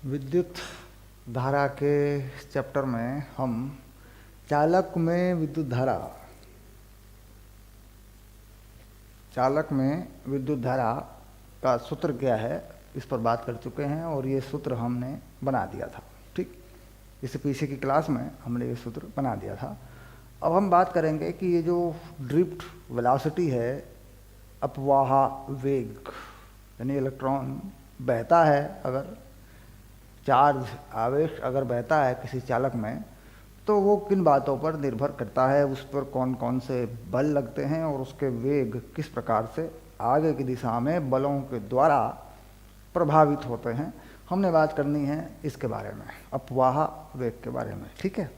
विद्युत धारा के चैप्टर में हम चालक में विद्युत धारा का सूत्र क्या है इस पर बात कर चुके हैं और ये सूत्र हमने बना दिया था। ठीक, इससे पीछे की क्लास में हमने ये सूत्र बना दिया था। अब हम बात करेंगे कि ये जो ड्रिफ्ट वेलोसिटी है, अपवाह वेग, यानी इलेक्ट्रॉन बहता है, अगर चार्ज आवेश अगर बहता है किसी चालक में तो वो किन बातों पर निर्भर करता है, उस पर कौन कौन से बल लगते हैं और उसके वेग किस प्रकार से आगे की दिशा में बलों के द्वारा प्रभावित होते हैं। हमने बात करनी है इसके बारे में, अपवाह वेग के बारे में। ठीक है,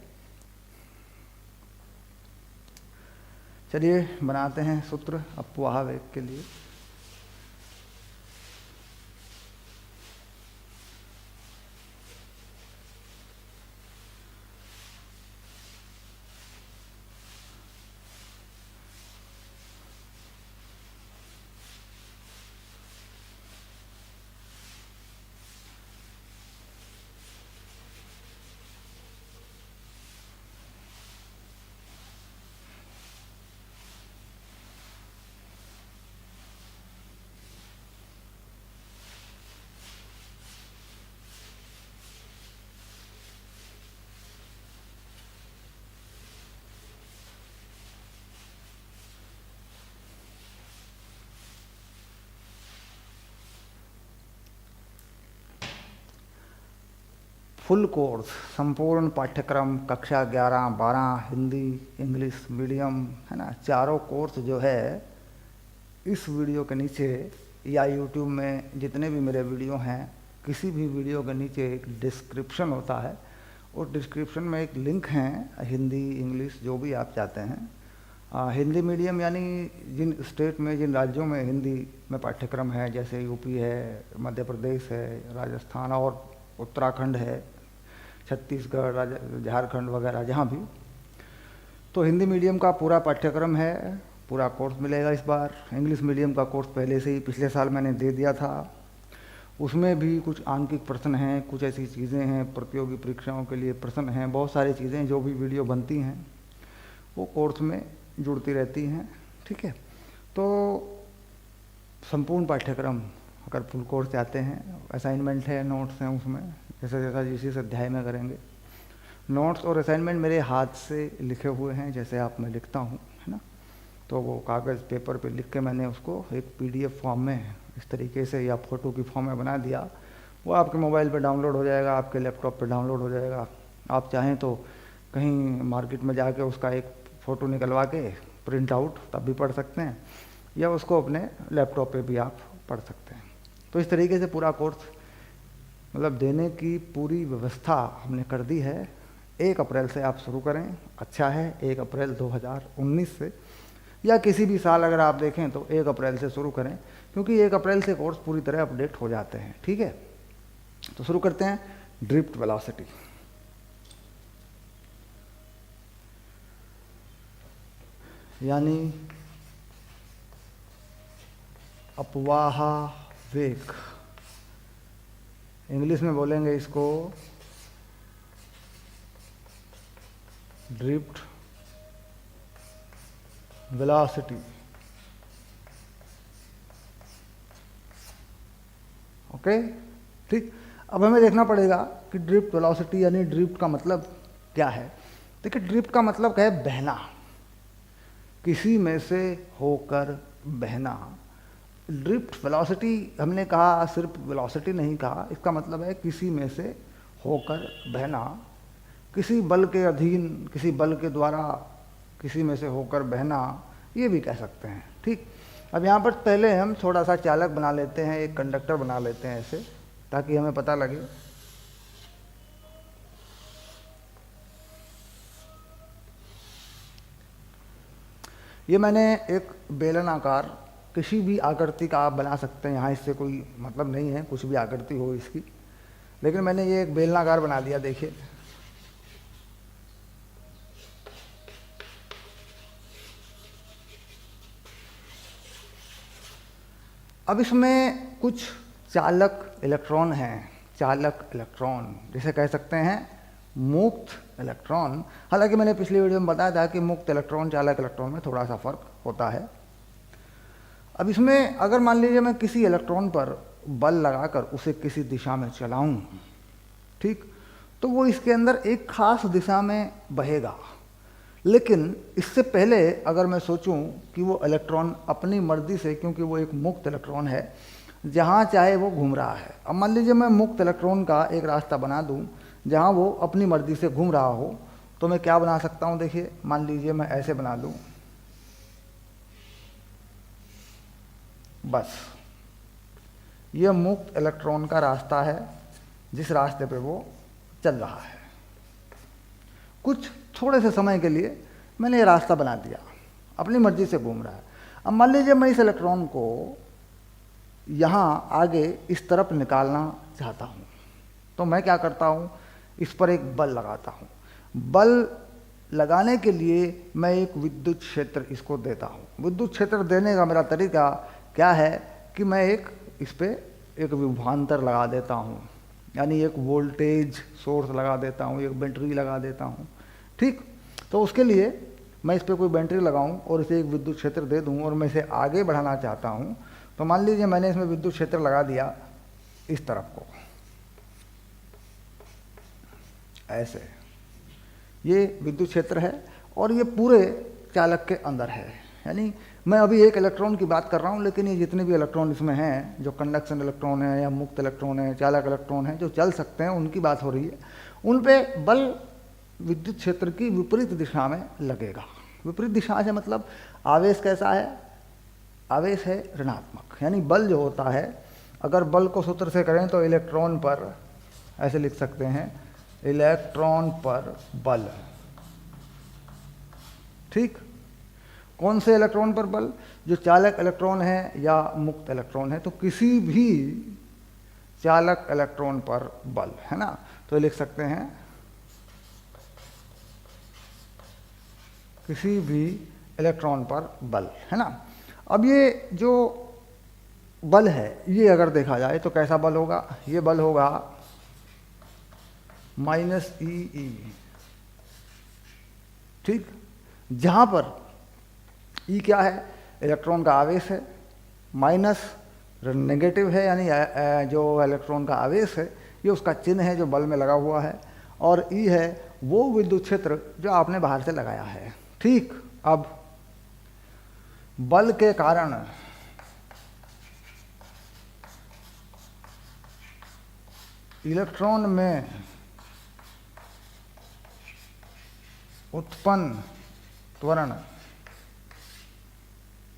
चलिए बनाते हैं सूत्र अपवाह वेग के लिए। फुल कोर्स, संपूर्ण पाठ्यक्रम, कक्षा 11-12, हिंदी इंग्लिश मीडियम, है ना, चारों कोर्स जो है इस वीडियो के नीचे या यूट्यूब में जितने भी मेरे वीडियो हैं, किसी भी वीडियो के नीचे एक डिस्क्रिप्शन होता है और डिस्क्रिप्शन में एक लिंक है, हिंदी इंग्लिश जो भी आप चाहते हैं। हिंदी मीडियम यानी जिन स्टेट में, जिन राज्यों में हिंदी में पाठ्यक्रम है, जैसे यूपी है, मध्य प्रदेश है, राजस्थान और उत्तराखंड है, छत्तीसगढ़, झारखंड वगैरह, जहाँ भी, तो हिंदी मीडियम का पूरा पाठ्यक्रम है, पूरा कोर्स मिलेगा इस बार। इंग्लिश मीडियम का कोर्स पहले से ही पिछले साल मैंने दे दिया था, उसमें भी कुछ आंकिक प्रश्न हैं, कुछ ऐसी चीज़ें हैं, प्रतियोगी परीक्षाओं के लिए प्रश्न हैं, बहुत सारी चीज़ें जो भी वीडियो बनती हैं वो कोर्स में जुड़ती रहती हैं। ठीक है, तो संपूर्ण पाठ्यक्रम अगर फुल कोर्स चाहते हैं, असाइनमेंट है, नोट्स हैं, उसमें जैसा जैसा जिस अध्याय में करेंगे, नोट्स और असाइनमेंट मेरे हाथ से लिखे हुए हैं, जैसे आप मैं लिखता हूँ, है ना, तो वो कागज़ पेपर पे लिख के मैंने उसको एक PDF फॉर्म में इस तरीके से या फ़ोटो की फॉर्म में बना दिया। वो आपके मोबाइल पे डाउनलोड हो जाएगा, आपके लैपटॉप पे डाउनलोड हो जाएगा। आप चाहें तो कहीं मार्केट में जाके उसका एक फ़ोटो निकलवा के प्रिंट आउट तब भी पढ़ सकते हैं, या उसको अपने लैपटॉप पे भी आप पढ़ सकते हैं। तो इस तरीके से पूरा कोर्स मतलब देने की पूरी व्यवस्था हमने कर दी है। 1 अप्रैल से आप शुरू करें, अच्छा है, 1 अप्रैल 2019 से, या किसी भी साल अगर आप देखें तो 1 अप्रैल से शुरू करें, क्योंकि 1 अप्रैल से कोर्स पूरी तरह अपडेट हो जाते हैं। ठीक है, तो शुरू करते हैं। ड्रिफ्ट वेलोसिटी, यानी अपवाह वेग, इंग्लिश में बोलेंगे इसको ड्रिफ्ट वेलोसिटी। ओके, ठीक। अब हमें देखना पड़ेगा कि ड्रिफ्ट वेलोसिटी यानी ड्रिफ्ट का मतलब क्या है। देखिए, ड्रिफ्ट का मतलब क्या है? बहना, किसी में से होकर बहना। ड्रिफ्ट वेलोसिटी हमने कहा, सिर्फ वेलोसिटी नहीं कहा, इसका मतलब है किसी में से होकर बहना, किसी बल के अधीन, किसी बल के द्वारा किसी में से होकर बहना, ये भी कह सकते हैं। ठीक, अब यहाँ पर पहले हम थोड़ा सा चालक बना लेते हैं, एक कंडक्टर बना लेते हैं ऐसे, ताकि हमें पता लगे। ये मैंने एक बेलन आकार, किसी भी आकृति का आप बना सकते हैं, यहाँ इससे कोई मतलब नहीं है कुछ भी आकृति हो इसकी, लेकिन मैंने ये एक बेलनाकार बना दिया। देखिए, अब इसमें कुछ चालक इलेक्ट्रॉन हैं, चालक इलेक्ट्रॉन, जिसे कह सकते हैं मुक्त इलेक्ट्रॉन। हालांकि मैंने पिछली वीडियो में बताया था कि मुक्त इलेक्ट्रॉन चालक इलेक्ट्रॉन में थोड़ा सा फर्क होता है। अब इसमें अगर मान लीजिए मैं किसी इलेक्ट्रॉन पर बल लगाकर उसे किसी दिशा में चलाऊं, ठीक, तो वो इसके अंदर एक खास दिशा में बहेगा। लेकिन इससे पहले अगर मैं सोचूं कि वो इलेक्ट्रॉन अपनी मर्जी से, क्योंकि वो एक मुक्त इलेक्ट्रॉन है, जहाँ चाहे वो घूम रहा है। अब मान लीजिए मैं मुक्त इलेक्ट्रॉन का एक रास्ता बना दूं जहाँ वो अपनी मर्जी से घूम रहा हो, तो मैं क्या बना सकता हूँ? देखिए, मान लीजिए मैं ऐसे बना दूं, बस ये मुक्त इलेक्ट्रॉन का रास्ता है जिस रास्ते पे वो चल रहा है। कुछ थोड़े से समय के लिए मैंने ये रास्ता बना दिया, अपनी मर्जी से घूम रहा है। अब मान लीजिए मैं इस इलेक्ट्रॉन को यहाँ आगे इस तरफ निकालना चाहता हूँ, तो मैं क्या करता हूँ? इस पर एक बल लगाता हूँ। बल लगाने के लिए मैं एक विद्युत क्षेत्र इसको देता हूँ। विद्युत क्षेत्र देने का मेरा तरीका क्या है कि मैं इस पे एक विभवांतर लगा देता हूँ, यानी एक वोल्टेज सोर्स लगा देता हूँ, एक बैटरी लगा देता हूँ, ठीक। तो उसके लिए मैं इस पर कोई बैटरी लगाऊं और इसे एक विद्युत क्षेत्र दे दूं और मैं इसे आगे बढ़ाना चाहता हूं, तो मान लीजिए मैंने इसमें विद्युत क्षेत्र लगा दिया इस तरफ को, ऐसे। ये विद्युत क्षेत्र है और ये पूरे चालक के अंदर है। यानी मैं अभी एक इलेक्ट्रॉन की बात कर रहा हूँ, लेकिन ये जितने भी इलेक्ट्रॉन इसमें हैं, जो कंडक्शन इलेक्ट्रॉन है या मुक्त इलेक्ट्रॉन है, चालक इलेक्ट्रॉन है, जो चल सकते हैं, उनकी बात हो रही है। उन पे बल विद्युत क्षेत्र की विपरीत दिशा में लगेगा। विपरीत दिशा से मतलब आवेश कैसा है? आवेश है ऋणात्मक। यानी बल जो होता है, अगर बल को सूत्र से करें तो इलेक्ट्रॉन पर, ऐसे लिख सकते हैं, इलेक्ट्रॉन पर बल, ठीक। कौन से इलेक्ट्रॉन पर बल? जो चालक इलेक्ट्रॉन है या मुक्त इलेक्ट्रॉन है, तो किसी भी चालक इलेक्ट्रॉन पर बल, है ना। तो लिख सकते हैं किसी भी इलेक्ट्रॉन पर बल, है ना। अब ये जो बल है, ये अगर देखा जाए तो कैसा बल होगा? ये बल होगा -E, ठीक। जहाँ पर E क्या है? इलेक्ट्रॉन का आवेश है, माइनस नेगेटिव है, यानी जो इलेक्ट्रॉन का आवेश है ये उसका चिन्ह है जो बल में लगा हुआ है, और E है वो विद्युत क्षेत्र जो आपने बाहर से लगाया है, ठीक। अब बल के कारण इलेक्ट्रॉन में उत्पन्न त्वरण,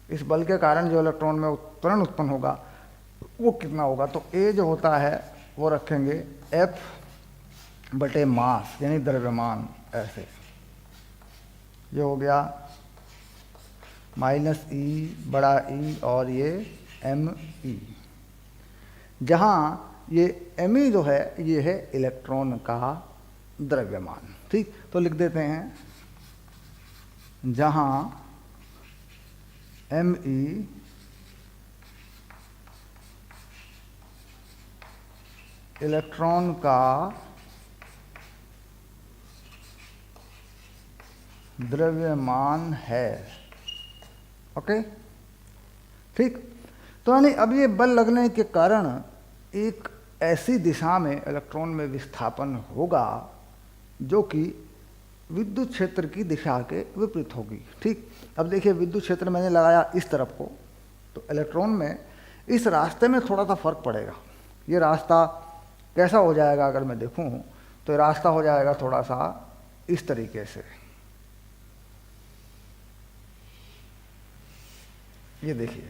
इस बल के कारण जो इलेक्ट्रॉन में त्वरण उत्पन्न होगा वो कितना होगा? तो ए जो होता है वो रखेंगे F बटे मास, यानी द्रव्यमान, ऐसे। ये हो गया -E बड़ा E और ये ME, जहाँ ये ME जो है ये है इलेक्ट्रॉन का द्रव्यमान, ठीक। तो लिख देते हैं, जहाँ ME इलेक्ट्रॉन का द्रव्यमान है, ओके, ठीक। तो यानी अब ये बल लगने के कारण एक ऐसी दिशा में इलेक्ट्रॉन में विस्थापन होगा जो कि विद्युत क्षेत्र की दिशा के विपरीत होगी, ठीक। अब देखिए, विद्युत क्षेत्र मैंने लगाया इस तरफ को, तो इलेक्ट्रॉन में इस रास्ते में थोड़ा सा फर्क पड़ेगा। ये रास्ता कैसा हो जाएगा? अगर मैं देखूं तो ये रास्ता हो जाएगा थोड़ा सा इस तरीके से। ये देखिए,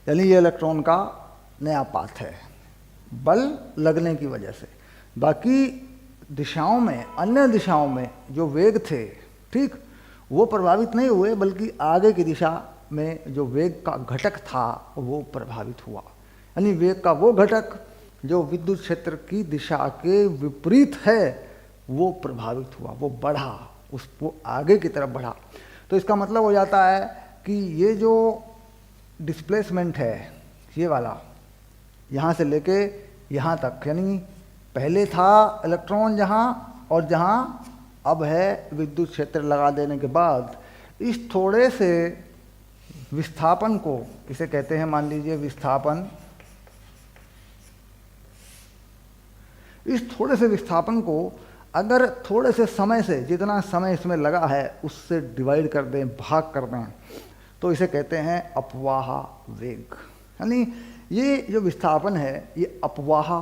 यानी ये इलेक्ट्रॉन का नया पाथ है बल लगने की वजह से। बाकी दिशाओं में, अन्य दिशाओं में जो वेग थे, ठीक, वो प्रभावित नहीं हुए, बल्कि आगे की दिशा में जो वेग का घटक था वो प्रभावित हुआ। यानी वेग का वो घटक जो विद्युत क्षेत्र की दिशा के विपरीत है वो प्रभावित हुआ, वो बढ़ा, उसको आगे की तरफ बढ़ा। तो इसका मतलब हो जाता है कि ये जो डिस्प्लेसमेंट है, ये वाला, यहाँ से लेके यहाँ तक, यानी पहले था इलेक्ट्रॉन जहाँ और जहाँ अब है विद्युत क्षेत्र लगा देने के बाद इस थोड़े से विस्थापन को, इसे कहते हैं मान लीजिए विस्थापन, इस थोड़े से विस्थापन को अगर थोड़े से समय से, जितना समय इसमें लगा है उससे डिवाइड कर दें, भाग कर दें, तो इसे कहते हैं अपवाह वेग। यानी ये जो विस्थापन है ये अपवाह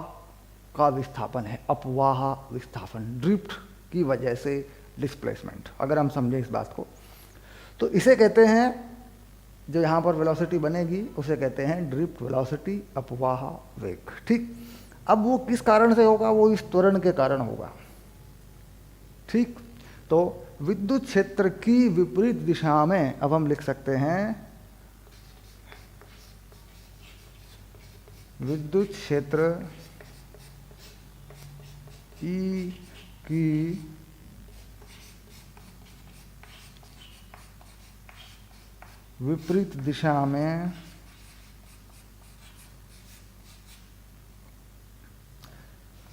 का विस्थापन है, अपवाह विस्थापन, ड्रिफ्ट की वजह से डिस्प्लेसमेंट, अगर हम समझें इस बात को तो इसे कहते हैं, जो यहाँ पर वेलोसिटी बनेगी उसे कहते हैं ड्रिफ्ट वेलोसिटी, अपवाह वेग। ठीक, अब वो किस कारण से होगा, वो इस त्वरण के कारण होगा। ठीक, तो विद्युत क्षेत्र की विपरीत दिशा में अब हम लिख सकते हैं विद्युत क्षेत्र E की विपरीत दिशा में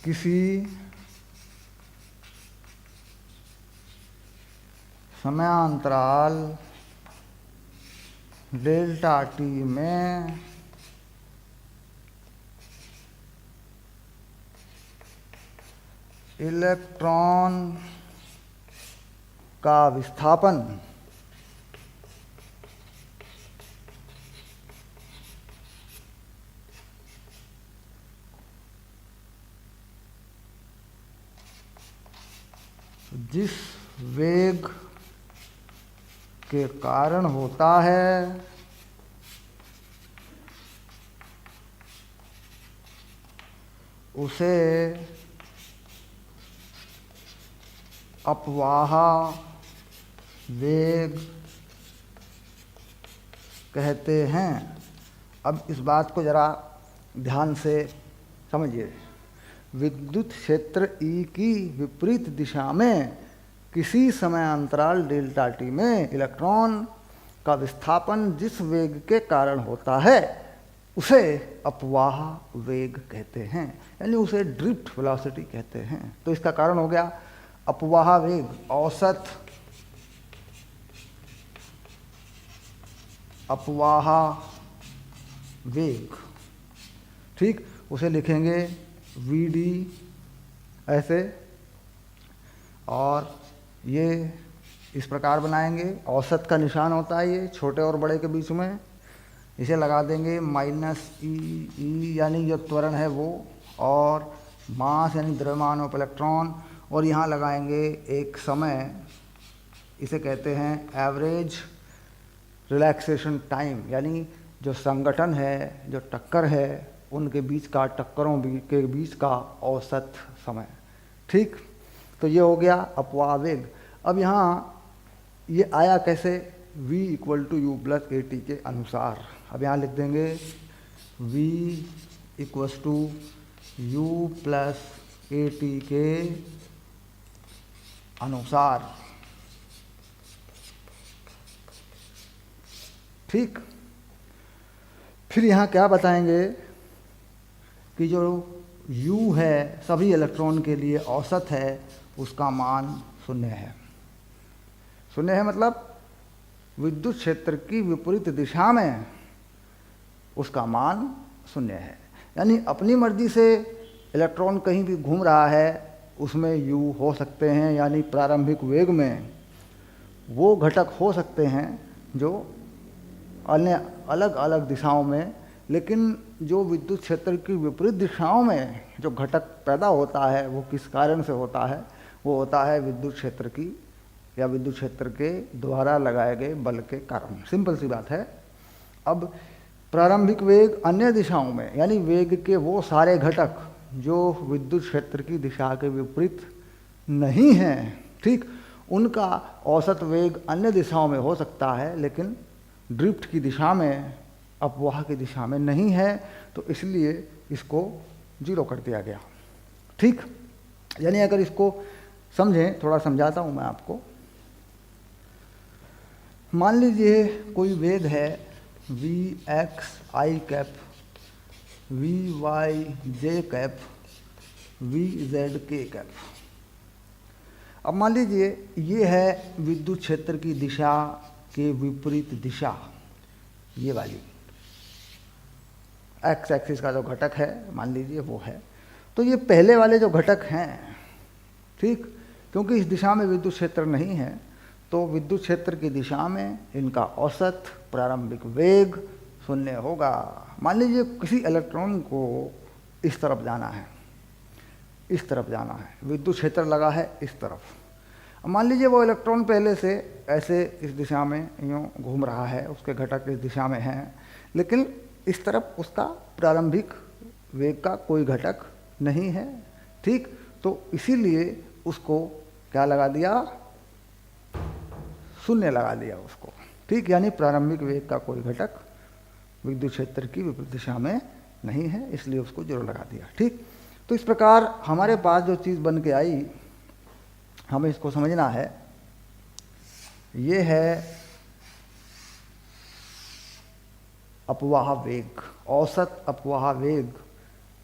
किसी समयांतराल डेल्टा टी में इलेक्ट्रॉन का विस्थापन जिस वेग के कारण होता है उसे अपवाह वेग कहते हैं। अब इस बात को ज़रा ध्यान से समझिए, विद्युत क्षेत्र E की विपरीत दिशा में किसी समय अंतराल डेल्टा टी में इलेक्ट्रॉन का विस्थापन जिस वेग के कारण होता है उसे अपवाह वेग कहते हैं, यानी उसे ड्रिफ्ट वेलोसिटी कहते हैं। तो इसका कारण हो गया अपवाह वेग, औसत अपवाह वेग। ठीक, उसे लिखेंगे Vd ऐसे, और ये इस प्रकार बनाएंगे। औसत का निशान होता है ये छोटे और बड़े के बीच में, इसे लगा देंगे -e, यानी जो त्वरण है वो, और मास यानी द्रव्यमान ऑफ इलेक्ट्रॉन, और यहाँ लगाएंगे एक समय, इसे कहते हैं एवरेज रिलैक्सेशन टाइम, यानी जो संगठन है, जो टक्कर है, उनके बीच का, टक्करों के बीच का औसत समय। ठीक, तो ये हो गया अपवाह वेग। अब यहाँ ये आया कैसे, v = u + at के अनुसार। अब यहाँ लिख देंगे v = u + at के अनुसार। ठीक, फिर यहाँ क्या बताएंगे कि जो u है सभी इलेक्ट्रॉन के लिए औसत है, उसका मान 0 है। 0 है मतलब विद्युत क्षेत्र की विपरीत दिशा में उसका मान 0 है, यानी अपनी मर्जी से इलेक्ट्रॉन कहीं भी घूम रहा है उसमें u हो सकते हैं, यानी प्रारंभिक वेग में वो घटक हो सकते हैं जो अन्य अलग अलग दिशाओं में, लेकिन जो विद्युत क्षेत्र की विपरीत दिशाओं में जो घटक पैदा होता है वो किस कारण से होता है, वो होता है विद्युत क्षेत्र की या विद्युत क्षेत्र के द्वारा लगाए गए बल के कारण। सिंपल सी बात है। अब प्रारंभिक वेग अन्य दिशाओं में, यानी वेग के वो सारे घटक जो विद्युत क्षेत्र की दिशा के विपरीत नहीं हैं, ठीक, उनका औसत वेग अन्य दिशाओं में हो सकता है, लेकिन ड्रिफ्ट की दिशा में, अपवाह की दिशा में नहीं है, तो इसलिए इसको 0 कर दिया गया। ठीक, यानी अगर इसको समझें, थोड़ा समझाता हूँ मैं आपको। मान लीजिए कोई वेग है v x i cap, V Y J cap V Z K cap. अब मान लीजिए ये है विद्युत क्षेत्र की दिशा के विपरीत दिशा, ये वाली एक्स एक्सिस का जो घटक है मान लीजिए वो है। तो ये पहले वाले जो घटक हैं, ठीक, क्योंकि इस दिशा में विद्युत क्षेत्र नहीं है तो विद्युत क्षेत्र की दिशा में इनका औसत प्रारंभिक वेग शून्य होगा। मान लीजिए किसी इलेक्ट्रॉन को इस तरफ जाना है, इस तरफ जाना है, विद्युत क्षेत्र लगा है इस तरफ। अब मान लीजिए वो इलेक्ट्रॉन पहले से ऐसे इस दिशा में यूँ घूम रहा है, उसके घटक इस दिशा में हैं, लेकिन इस तरफ उसका प्रारंभिक वेग का कोई घटक नहीं है, ठीक। तो इसीलिए उसको क्या लगा दिया, शून्य लगा दिया उसको, ठीक, यानी प्रारंभिक वेग का कोई घटक विद्युत क्षेत्र की विपरीत दिशा में नहीं है, इसलिए उसको 0 लगा दिया, ठीक। तो इस प्रकार हमारे पास जो चीज़ बन के आई, हमें इसको समझना है। ये है अपवाह वेग, औसत अपवाह वेग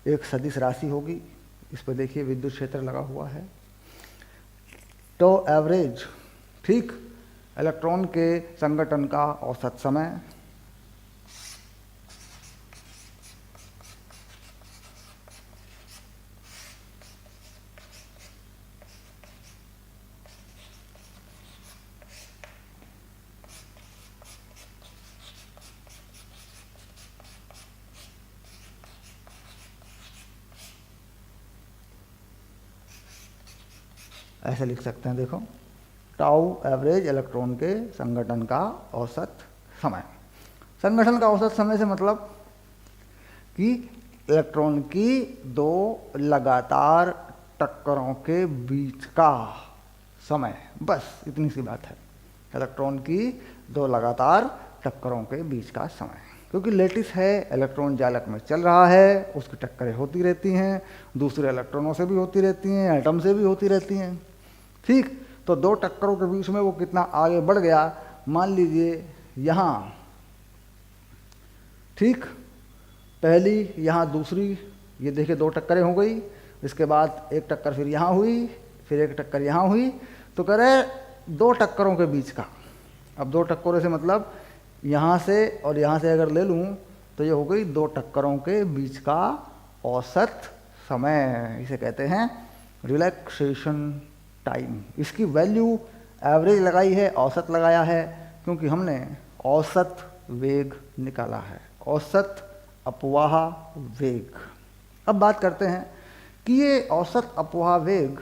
एक सदिश राशि होगी। इस पर देखिए विद्युत क्षेत्र लगा हुआ है। तो एवरेज, ठीक, इलेक्ट्रॉन के संगठन का औसत समय, ऐसे लिख सकते हैं, देखो, टाउ एवरेज इलेक्ट्रॉन के संगठन का औसत समय। संगठन का औसत समय से मतलब कि इलेक्ट्रॉन की 2 लगातार टक्करों के बीच का समय, बस इतनी सी बात है। इलेक्ट्रॉन की 2 लगातार टक्करों के बीच का समय, क्योंकि लेटिस है, इलेक्ट्रॉन जालक में चल रहा है, उसकी टक्करें होती रहती हैं, दूसरे इलेक्ट्रॉनों से भी होती रहती हैं, एटम से भी होती रहती हैं, ठीक। तो 2 टक्करों के बीच में वो कितना आगे बढ़ गया, मान लीजिए यहाँ, ठीक, पहली यहाँ दूसरी, ये देखिए 2 टक्करें हो गई, इसके बाद एक टक्कर फिर यहाँ हुई, फिर एक टक्कर यहाँ हुई, तो कह रहे 2 टक्करों के बीच का। अब 2 टक्करों से मतलब यहाँ से और यहाँ से अगर ले लूँ तो ये हो गई 2 टक्करों के बीच का औसत समय। इसे कहते हैं रिलैक्सेशन टाइम। इसकी वैल्यू एवरेज लगाई है, औसत लगाया है, क्योंकि हमने औसत वेग निकाला है, औसत अपवाह वेग। अब बात करते हैं कि ये औसत अपवाह वेग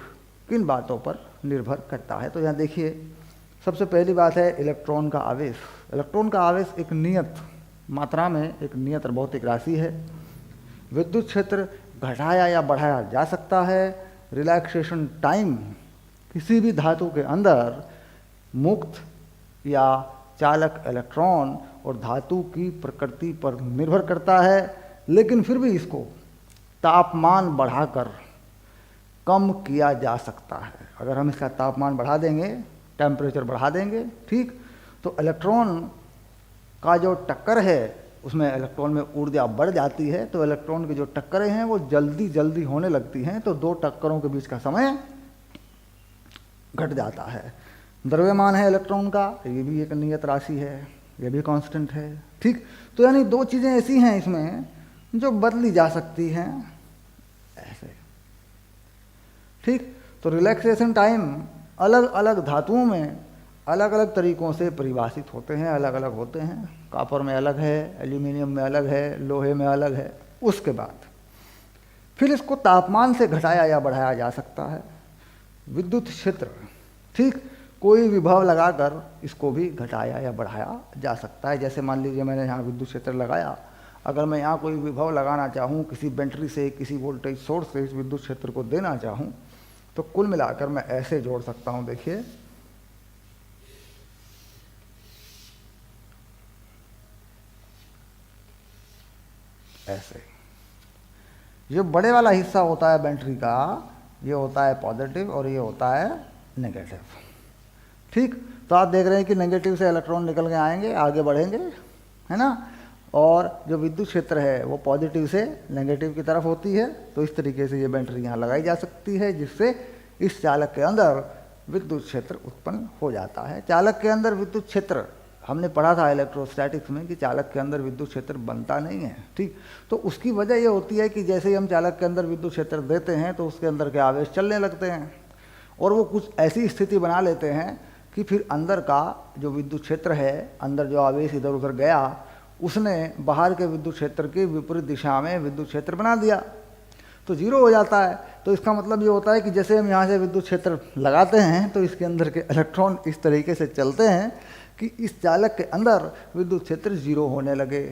किन बातों पर निर्भर करता है। तो यहाँ देखिए, सबसे पहली बात है इलेक्ट्रॉन का आवेश। इलेक्ट्रॉन का आवेश एक नियत मात्रा में, एक नियत भौतिक राशि है। विद्युत क्षेत्र घटाया या बढ़ाया जा सकता है। रिलैक्सेशन टाइम किसी भी धातु के अंदर मुक्त या चालक इलेक्ट्रॉन और धातु की प्रकृति पर निर्भर करता है, लेकिन फिर भी इसको तापमान बढ़ाकर कम किया जा सकता है। अगर हम इसका तापमान बढ़ा देंगे, टेम्परेचर बढ़ा देंगे, ठीक, तो इलेक्ट्रॉन का जो टक्कर है उसमें इलेक्ट्रॉन में ऊर्जा बढ़ जाती है, तो इलेक्ट्रॉन की जो टक्करें हैं वो जल्दी जल्दी होने लगती हैं, तो 2 टक्करों के बीच का समय घट जाता है। द्रव्यमान है इलेक्ट्रॉन का, ये भी एक नियत राशि है, ये भी कांस्टेंट है, ठीक। तो यानी 2 चीज़ें ऐसी हैं इसमें जो बदली जा सकती हैं ऐसे, ठीक। तो रिलैक्सेशन टाइम अलग अलग धातुओं में अलग अलग तरीक़ों से परिभाषित होते हैं, अलग अलग होते हैं। कॉपर में अलग है, एल्यूमिनियम में अलग है, लोहे में अलग है। उसके बाद फिर इसको तापमान से घटाया या बढ़ाया जा सकता है। विद्युत क्षेत्र, ठीक, कोई विभव लगाकर इसको भी घटाया या बढ़ाया जा सकता है। जैसे मान लीजिए मैंने यहाँ विद्युत क्षेत्र लगाया, अगर मैं यहाँ कोई विभव लगाना चाहूँ, किसी बैटरी से, किसी वोल्टेज सोर्स से इस विद्युत क्षेत्र को देना चाहूँ, तो कुल मिलाकर मैं ऐसे जोड़ सकता हूँ। देखिए, ऐसे जो बड़े वाला हिस्सा होता है बैटरी का, ये होता है पॉजिटिव और ये होता है नेगेटिव, ठीक। तो आप देख रहे हैं कि नेगेटिव से इलेक्ट्रॉन निकल के आएंगे, आगे बढ़ेंगे, है ना, और जो विद्युत क्षेत्र है वो पॉजिटिव से नेगेटिव की तरफ होती है। तो इस तरीके से ये बैटरी यहाँ लगाई जा सकती है, जिससे इस चालक के अंदर विद्युत क्षेत्र उत्पन्न हो जाता है। चालक के अंदर विद्युत क्षेत्र, हमने पढ़ा था इलेक्ट्रोस्टैटिक्स में कि चालक के अंदर विद्युत क्षेत्र बनता नहीं है, ठीक। तो उसकी वजह ये होती है कि जैसे ही हम चालक के अंदर विद्युत क्षेत्र देते हैं तो उसके अंदर के आवेश चलने लगते हैं और वो कुछ ऐसी स्थिति बना लेते हैं कि फिर अंदर का जो विद्युत क्षेत्र है, अंदर जो आवेश इधर उधर गया, उसने बाहर के विद्युत क्षेत्र के विपरीत दिशा में विद्युत क्षेत्र बना दिया, तो जीरो हो जाता है। तो इसका मतलब ये होता है कि जैसे हम यहाँ से विद्युत क्षेत्र लगाते हैं तो इसके अंदर के इलेक्ट्रॉन इस तरीके से चलते हैं कि इस चालक के अंदर विद्युत क्षेत्र जीरो होने लगे,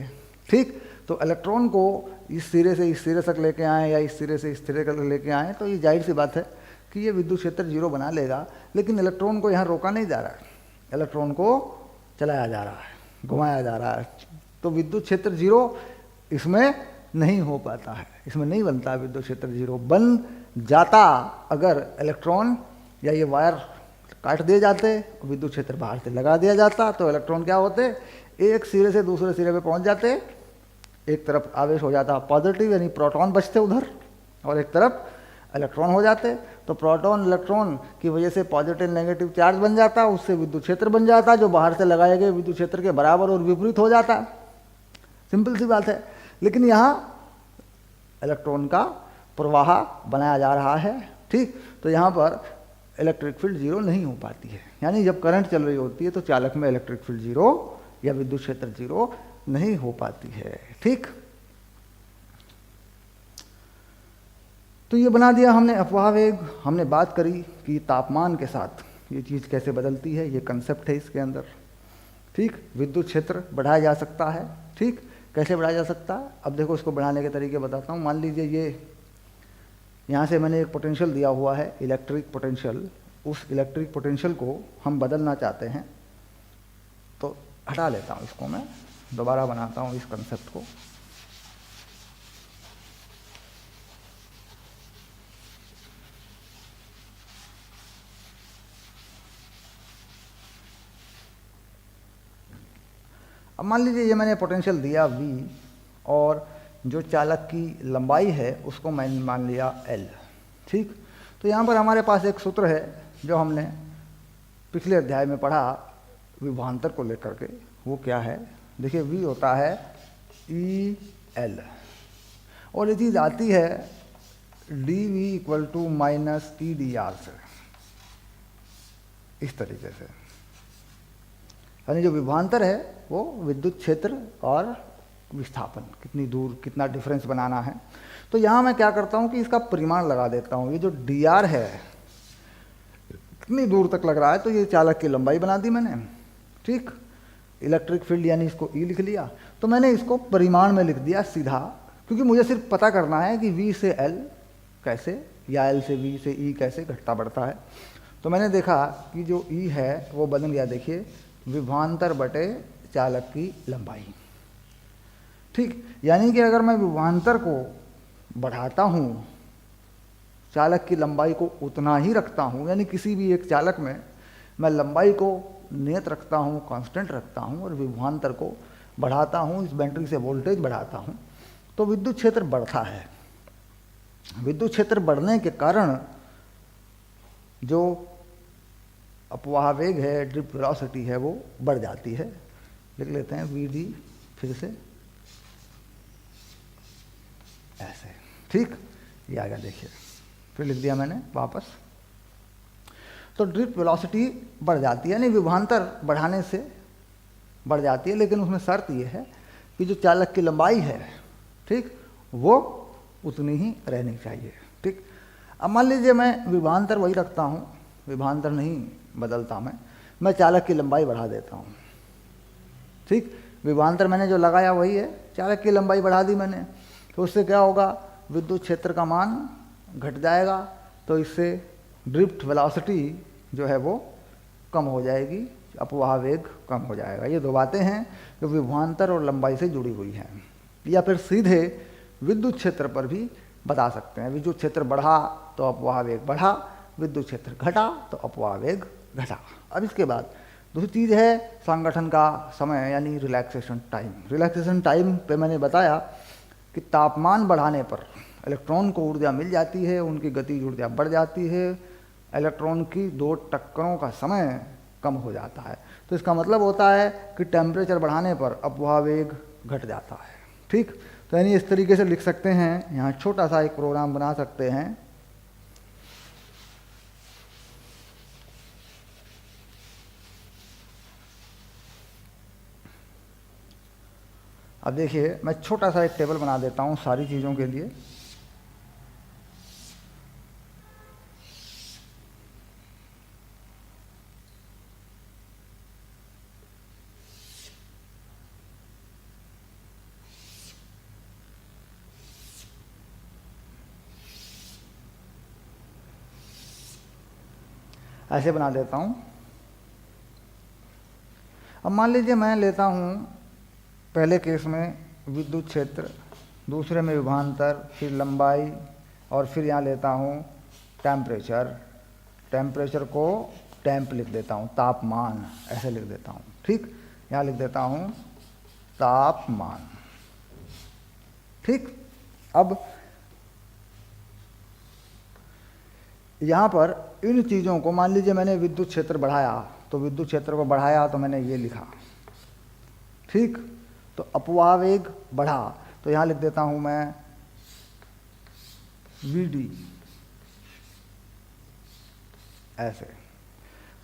ठीक। तो इलेक्ट्रॉन को इस सिरे से इस सिरे तक लेके आएँ या इस सिरे से इस सिरे तक लेके आएँ तो ये जाहिर सी बात है कि ये विद्युत क्षेत्र जीरो बना लेगा, लेकिन इलेक्ट्रॉन को यहाँ रोका नहीं जा रहा है, इलेक्ट्रॉन को चलाया जा रहा है, घुमाया जा रहा है। तो विद्युत क्षेत्र जीरो इसमें नहीं हो पाता है, इसमें नहीं बनता विद्युत क्षेत्र जीरो। बन जाता अगर इलेक्ट्रॉन या ये वायर काट दिए जाते, विद्युत क्षेत्र बाहर से लगा दिया जाता, तो इलेक्ट्रॉन क्या होते, एक सिरे से दूसरे सिरे पे पहुंच जाते, एक तरफ आवेश हो जाता पॉजिटिव यानी प्रोटॉन बचते उधर, और एक तरफ इलेक्ट्रॉन हो जाते। तो प्रोटॉन इलेक्ट्रॉन की वजह से पॉजिटिव नेगेटिव चार्ज बन जाता, उससे विद्युत क्षेत्र बन जाता जो बाहर से लगाए गए विद्युत क्षेत्र के बराबर और विपरीत हो जाता। सिंपल सी बात है। लेकिन यहाँ इलेक्ट्रॉन का प्रवाह बनाया जा रहा है, ठीक। तो यहाँ पर इलेक्ट्रिक फील्ड जीरो नहीं हो पाती है, यानी जब करंट चल रही होती है तो चालक में इलेक्ट्रिक फील्ड जीरो या विद्युत क्षेत्र जीरो नहीं हो पाती है, ठीक। तो ये बना दिया हमने अपवाह वेग। हमने बात करी कि तापमान के साथ ये चीज़ कैसे बदलती है, ये कंसेप्ट है इसके अंदर, ठीक। विद्युत क्षेत्र बढ़ाया जा सकता है, ठीक। कैसे बढ़ाया जा सकता है, अब देखो इसको बढ़ाने के तरीके बताता हूँ। मान लीजिए ये यहाँ से मैंने एक पोटेंशियल दिया हुआ है, इलेक्ट्रिक पोटेंशियल। उस इलेक्ट्रिक पोटेंशियल को हम बदलना चाहते हैं, तो हटा लेता हूँ इसको, मैं दोबारा बनाता हूँ इस कंसेप्ट को। अब मान लीजिए ये मैंने पोटेंशियल दिया V और जो चालक की लंबाई है उसको मैंने मान लिया L, ठीक। तो यहाँ पर हमारे पास एक सूत्र है जो हमने पिछले अध्याय में पढ़ा विभवांतर को लेकर के। वो क्या है, देखिए V होता है EL और ये चीज़ आती है dV = TdR से, इस तरीके से। यानी जो विभवांतर है वो विद्युत क्षेत्र और विस्थापन, कितनी दूर कितना डिफरेंस बनाना है। तो यहाँ मैं क्या करता हूँ कि इसका परिमाण लगा देता हूँ। ये जो dr है कितनी दूर तक लग रहा है, तो ये चालक की लंबाई बना दी मैंने, ठीक। इलेक्ट्रिक फील्ड यानी इसको E लिख लिया, तो मैंने इसको परिमाण में लिख दिया सीधा, क्योंकि मुझे सिर्फ पता करना है कि V से L कैसे या L से V से E कैसे घटता बढ़ता है। तो मैंने देखा कि जो E है वो बदल गया, देखिए विभवांतर बटे चालक की लंबाई, ठीक। यानी कि अगर मैं विभवांतर को बढ़ाता हूँ, चालक की लंबाई को उतना ही रखता हूँ, यानी किसी भी एक चालक में मैं लंबाई को नियत रखता हूँ, कांस्टेंट रखता हूँ और विभवांतर को बढ़ाता हूँ, इस बैटरी से वोल्टेज बढ़ाता हूँ, तो विद्युत क्षेत्र बढ़ता है। विद्युत क्षेत्र बढ़ने के कारण जो अपवाह वेग है, ड्रिफ्ट वेलोसिटी है, वो बढ़ जाती है। लिख लेते हैं VD फिर से ऐसे, ठीक। ये आ गया, देखिए फिर लिख दिया मैंने वापस। तो ड्रिफ्ट वेलोसिटी बढ़ जाती है, यानी विभवांतर बढ़ाने से बढ़ जाती है, लेकिन उसमें शर्त ये है कि जो चालक की लंबाई है, ठीक, वो उतनी ही रहनी चाहिए, ठीक। अब मान लीजिए मैं विभवांतर वही रखता हूँ, विभवांतर नहीं बदलता मैं चालक की लंबाई बढ़ा देता हूँ, ठीक। विभवांतर मैंने जो लगाया वही है, चालक की लंबाई बढ़ा दी मैंने, तो उससे क्या होगा, विद्युत क्षेत्र का मान घट जाएगा, तो इससे ड्रिफ्ट वेलोसिटी जो है वो कम हो जाएगी, अपवाह वेग कम हो जाएगा। ये दो बातें हैं जो विभवांतर और लंबाई से जुड़ी हुई हैं। या फिर सीधे विद्युत क्षेत्र पर भी बता सकते हैं, विद्युत क्षेत्र बढ़ा तो अपवाह वेग बढ़ा, विद्युत क्षेत्र घटा तो अपवाह वेग घटा। अब इसके बाद दूसरी चीज़ है संगठन का समय यानी रिलैक्सेशन टाइम। रिलैक्सेशन टाइम पे मैंने बताया कि तापमान बढ़ाने पर इलेक्ट्रॉन को ऊर्जा मिल जाती है, उनकी गतिज ऊर्जा बढ़ जाती है, इलेक्ट्रॉन की दो टक्करों का समय कम हो जाता है। तो इसका मतलब होता है कि टेम्परेचर बढ़ाने पर अपवाह वेग घट जाता है। ठीक, तो यानी इस तरीके से लिख सकते हैं, यहाँ छोटा सा एक प्रोग्राम बना सकते हैं। अब देखिए मैं छोटा सा एक टेबल बना देता हूँ सारी चीज़ों के लिए। ऐसे बना देता हूँ। अब मान लीजिए मैं लेता हूँ पहले केस में विद्युत क्षेत्र, दूसरे में विभवांतर, फिर लंबाई, और फिर यहाँ लेता हूँ टेम्परेचर। टेम्परेचर को टेम्प लिख देता हूँ, तापमान ऐसे लिख देता हूँ। ठीक, यहाँ लिख देता हूँ तापमान। ठीक, अब यहाँ पर इन चीज़ों को मान लीजिए मैंने विद्युत क्षेत्र बढ़ाया, तो विद्युत क्षेत्र को बढ़ाया तो मैंने ये लिखा। ठीक, तो अपवाह वेग बढ़ा, तो यहाँ लिख देता हूँ मैं Vd ऐसे।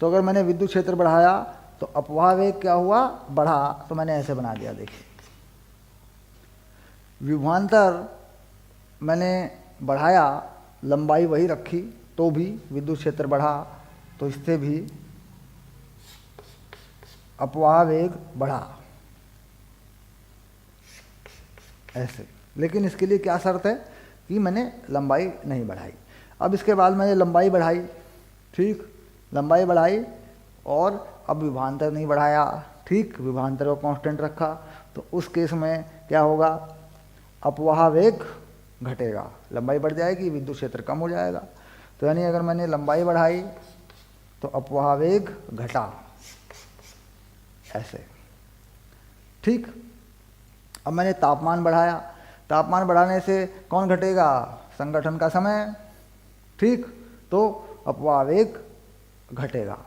तो अगर मैंने विद्युत क्षेत्र बढ़ाया तो अपवाह वेग क्या हुआ, बढ़ा, तो मैंने ऐसे बना दिया। देखिए विभवांतर मैंने बढ़ाया, लंबाई वही रखी, तो भी विद्युत क्षेत्र बढ़ा, तो इससे भी अपवाह वेग बढ़ा ऐसे। लेकिन इसके लिए क्या शर्त है कि मैंने लंबाई नहीं बढ़ाई। अब इसके बाद मैंने लंबाई बढ़ाई, ठीक, लंबाई बढ़ाई और अब विभवांतर नहीं बढ़ाया। ठीक, विभवांतर को कांस्टेंट रखा, तो उस केस में क्या होगा, अपवाह वेग घटेगा, लंबाई बढ़ जाएगी, विद्युत क्षेत्र कम हो जाएगा। तो यानी अगर मैंने लंबाई बढ़ाई तो अपवाह वेग घटा ऐसे। ठीक, अब मैंने तापमान बढ़ाया, तापमान बढ़ाने से कौन घटेगा, संगठन का समय। ठीक, तो अपवाह वेग घटेगा।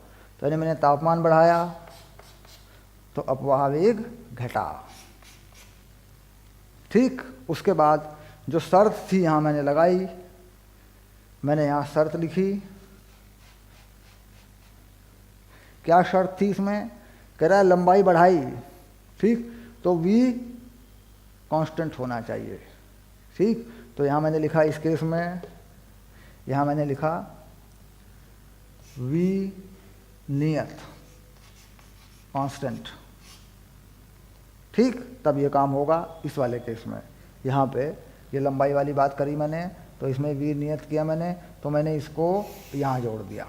तो यानी मैंने तापमान बढ़ाया तो अपवाह वेग घटा। ठीक, उसके बाद जो शर्त थी यहाँ मैंने लगाई, मैंने यहाँ शर्त लिखी। क्या शर्त थी इसमें, कह रहा है लंबाई बढ़ाई, ठीक, तो v कांस्टेंट होना चाहिए। ठीक, तो यहाँ मैंने लिखा इस केस में, यहाँ मैंने लिखा v नियत कांस्टेंट। ठीक, तब ये काम होगा इस वाले केस में। यहाँ पे ये लंबाई वाली बात करी मैंने, तो इसमें v नियत किया मैंने, तो मैंने इसको यहाँ जोड़ दिया,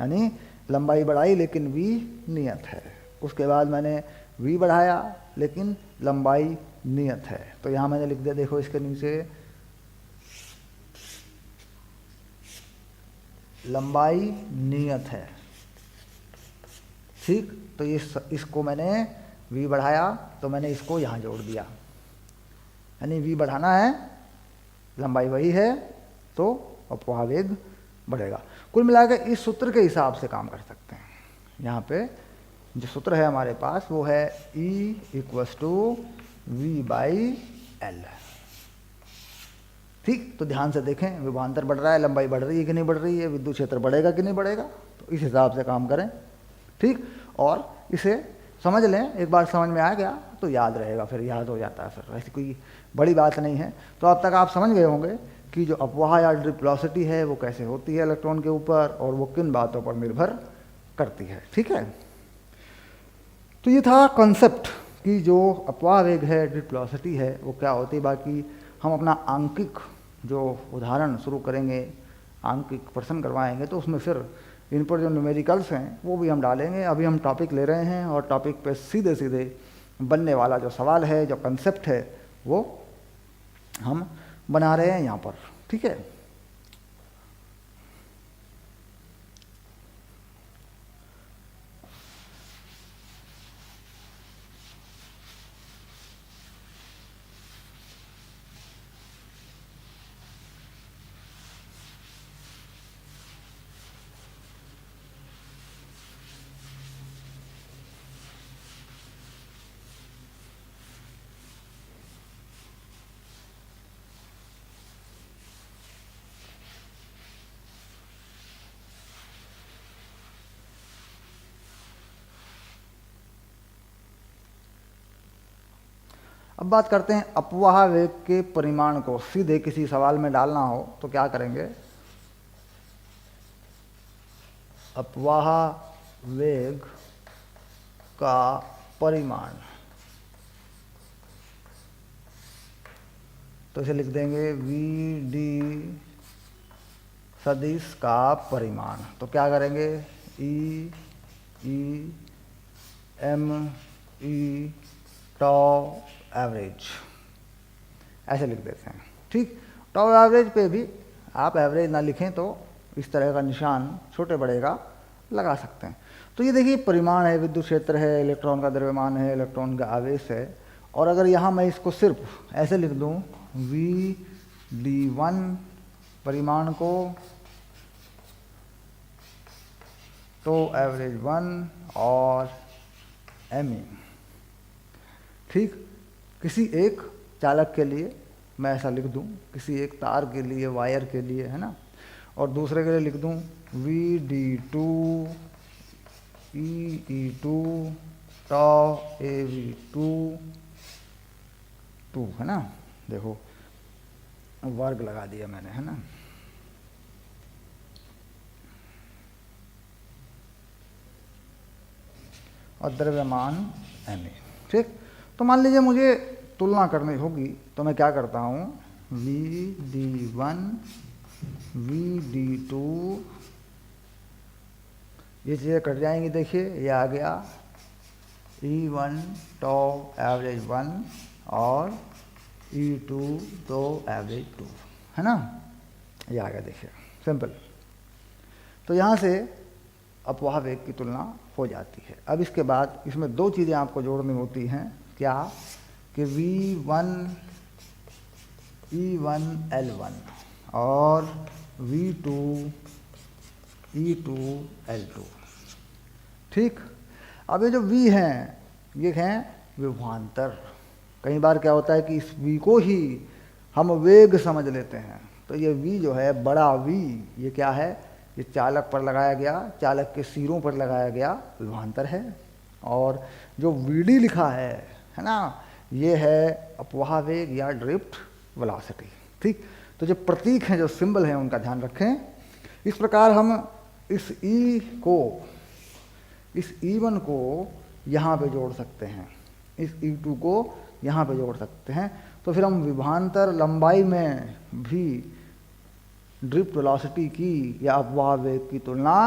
यानी लंबाई बढ़ाई लेकिन v नियत है। उसके बाद मैंने v बढ़ाया लेकिन लंबाई नियत है, तो यहाँ मैंने लिख दिया, देखो इसके नीचे लंबाई नियत है। ठीक, तो इसको मैंने v बढ़ाया तो मैंने इसको यहाँ जोड़ दिया, यानी v बढ़ाना है, लंबाई वही है, तो अपवाह वेग बढ़ेगा। कुल मिलाकर इस सूत्र के हिसाब से काम कर सकते हैं। यहाँ पे जो सूत्र है हमारे पास वो है E = V/L। ठीक, तो ध्यान से देखें, विभवांतर बढ़ रहा है, लंबाई बढ़ रही है कि नहीं बढ़ रही है, विद्युत क्षेत्र बढ़ेगा कि नहीं बढ़ेगा, तो इस हिसाब से काम करें। ठीक, और इसे समझ लें, एक बार समझ में आ गया तो याद रहेगा, फिर याद हो जाता है, फिर ऐसी कोई बड़ी बात नहीं है। तो अब तक आप समझ गए होंगे कि जो अपवाह या ड्रिप वेलोसिटी है वो कैसे होती है इलेक्ट्रॉन के ऊपर, और वो किन बातों पर निर्भर करती है। ठीक है, तो ये था कॉन्सेप्ट कि जो अपवाह वेग है, ड्रिप वेलोसिटी है, वो क्या होती है। बाकी हम अपना आंकिक जो उदाहरण शुरू करेंगे, आंकिक प्रश्न करवाएंगे, तो उसमें फिर इन पर जो न्यूमेरिकल्स हैं वो भी हम डालेंगे। अभी हम टॉपिक ले रहे हैं और टॉपिक पे सीधे सीधे बनने वाला जो सवाल है, जो कंसेप्ट है, वो हम बना रहे हैं यहाँ पर। ठीक है, अब बात करते हैं अपवाह वेग के परिमाण को सीधे किसी सवाल में डालना हो तो क्या करेंगे। अपवाह वेग का परिमाण, तो इसे लिख देंगे वी डी सदिश का परिमाण। तो क्या करेंगे, ई एम ई टॉ एवरेज, ऐसे लिख देते हैं। ठीक, टॉ एवरेज पे भी आप एवरेज ना लिखें तो इस तरह का निशान छोटे बड़े का लगा सकते हैं। तो ये देखिए परिमाण है, विद्युत क्षेत्र है, इलेक्ट्रॉन का द्रव्यमान है, इलेक्ट्रॉन का आवेश है। और अगर यहाँ मैं इसको सिर्फ ऐसे लिख दूँ वी डी वन परिमाण को, तो एवरेज 1 और एम ई। ठीक, किसी एक चालक के लिए मैं ऐसा लिख दूं, किसी एक तार के लिए, वायर के लिए, है ना, और दूसरे के लिए लिख दूं V D two E two tau A V two, है ना। देखो वर्ग लगा दिया मैंने, है ना। और द्रव्यमान एम ए। ठीक, तो मान लीजिए मुझे तुलना करनी होगी तो मैं क्या करता हूँ, V D one V D two, ये चीज़ें कट जाएंगी। देखिए ये आ गया ई वन टॉ एवरेज 1 और ई टू टॉ एवरेज 2, है ना, ये आ गया। देखिए सिंपल। तो यहाँ से अपवाह वेग की तुलना हो जाती है। अब इसके बाद इसमें दो चीज़ें आपको जोड़नी होती हैं। क्या कि V1 E1 L1 और V2 E2 L2। ठीक, अब ये जो V हैं ये हैं विभवांतर। कई बार क्या होता है कि इस V को ही हम वेग समझ लेते हैं। तो ये V जो है, बड़ा V, ये क्या है, ये चालक पर लगाया गया, चालक के सिरों पर लगाया गया विभवांतर है। और जो VD लिखा है ना, ये है अपवाह वेग या ड्रिफ्ट वेलोसिटी। ठीक, तो जो प्रतीक हैं, जो सिंबल हैं, उनका ध्यान रखें। इस प्रकार हम इस इस E1 को यहाँ पे जोड़ सकते हैं, इस E2 को यहाँ पे जोड़ सकते हैं। तो फिर हम विभवांतर लंबाई में भी ड्रिफ्ट वेलोसिटी की या अपवाह वेग की तुलना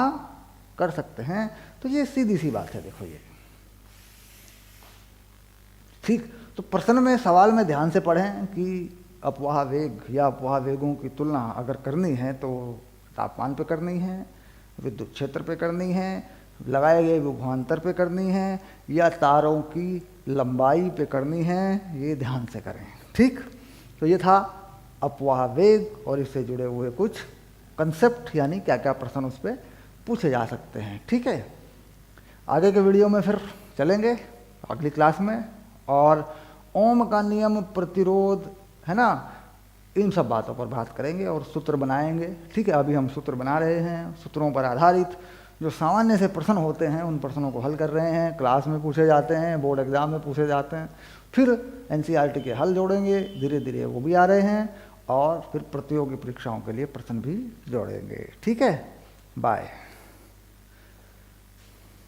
कर सकते हैं। तो ये सीधी सी बात है, देखो ये। ठीक, तो प्रश्न में, सवाल में ध्यान से पढ़ें कि अपवाह वेग या अपवाह वेगों की तुलना अगर करनी है तो तापमान पे करनी है, विद्युत क्षेत्र पे करनी है, लगाए गए विभवांतर पे करनी है, या तारों की लंबाई पे करनी है, ये ध्यान से करें। ठीक, तो ये था अपवाह वेग और इससे जुड़े हुए कुछ कंसेप्ट, यानी क्या क्या प्रश्न उस पर पूछे जा सकते हैं। ठीक है, आगे के वीडियो में फिर चलेंगे अगली क्लास में, और ओम का नियम, प्रतिरोध, है ना, इन सब बातों पर बात करेंगे और सूत्र बनाएंगे। ठीक है, अभी हम सूत्र बना रहे हैं। सूत्रों पर आधारित जो सामान्य से प्रश्न होते हैं उन प्रश्नों को हल कर रहे हैं। क्लास में पूछे जाते हैं, बोर्ड एग्जाम में पूछे जाते हैं। फिर एनसीईआरटी के हल जोड़ेंगे, धीरे धीरे वो भी आ रहे हैं, और फिर प्रतियोगी परीक्षाओं के लिए प्रश्न भी जोड़ेंगे। ठीक है, बाय।